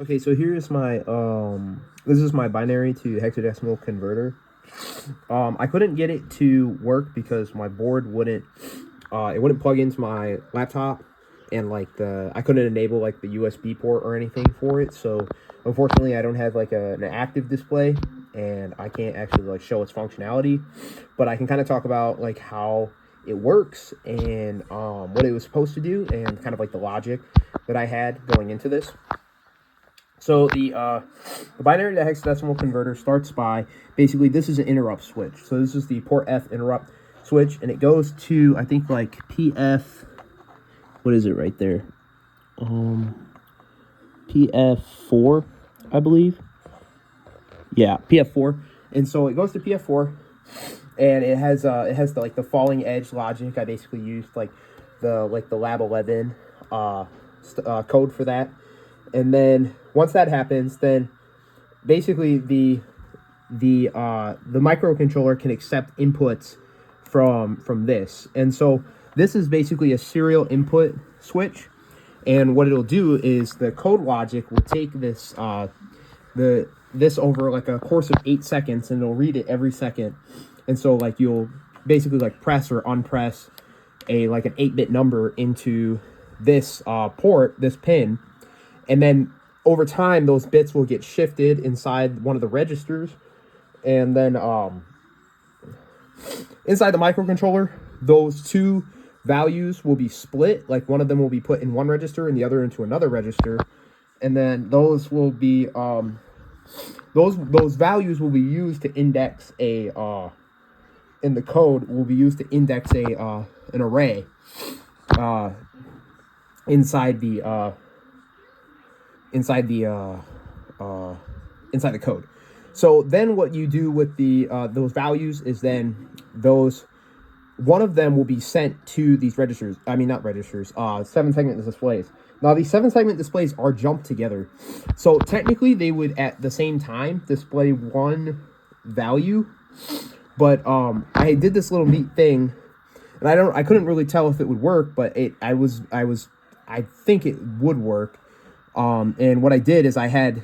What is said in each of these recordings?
Okay, so here's my this is my binary to hexadecimal converter. I couldn't get it to work because my board wouldn't it wouldn't plug into my laptop, and like I couldn't enable like the USB port or anything for it. So unfortunately I don't have like an active display, and I can't actually like show its functionality, but I can kind of talk about like how it works and what it was supposed to do and kind of like the logic that I had going into this. So the binary to hexadecimal converter starts by basically this is an interrupt switch. So this is the port F interrupt switch, and it goes to I think like PF. What is it right there? PF4, I believe. Yeah, PF4. And so it goes to PF4, and it has the falling edge logic. I basically used like the Lab 11 code for that. And then once that happens, then basically the microcontroller can accept inputs from this. And so this is basically a serial input switch. And what it'll do is the code logic will take this this over like a course of 8 seconds, and it'll read it every second. And so like you'll basically like press or unpress an 8-bit number into this port, this pin, and then over time those bits will get shifted inside one of the registers, and then inside the microcontroller those two values will be split. Like one of them will be put in one register and the other into another register, and then those will be those values will be used to index a in the code will be used to index a an array inside the code. So then what you do with the those values is then those one of them will be sent to these registers. I mean, not registers, 7-segment displays. Now, these 7-segment displays are jumped together. So technically, they would at the same time display one value. But I did this little neat thing, and I couldn't really tell if it would work, but I think it would work. And what I did is I had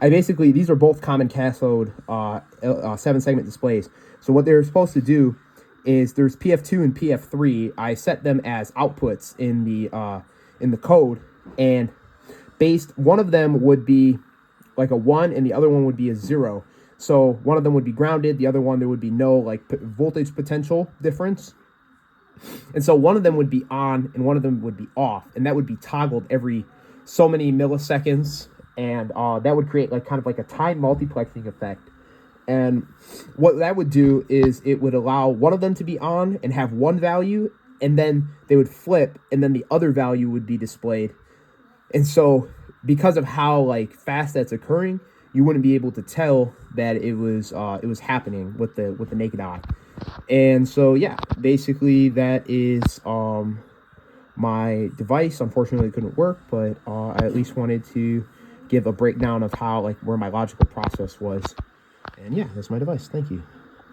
basically, these are both common cathode 7-segment displays. So what they're supposed to do is there's PF2 and PF3. I set them as outputs in the code, and one of them would be like a 1 and the other one would be a 0. So one of them would be grounded, the other one there would be no like voltage potential difference. And so one of them would be on and one of them would be off, and that would be toggled every so many milliseconds, and that would create like kind of like a time multiplexing effect. And what that would do is it would allow one of them to be on and have one value, and then they would flip, and then the other value would be displayed. And so because of how like fast that's occurring, you wouldn't be able to tell that it was happening with the naked eye. And so yeah, basically that is my device. Unfortunately it couldn't work, but I at least wanted to give a breakdown of how like where my logical process was. And yeah, that's my device. Thank you.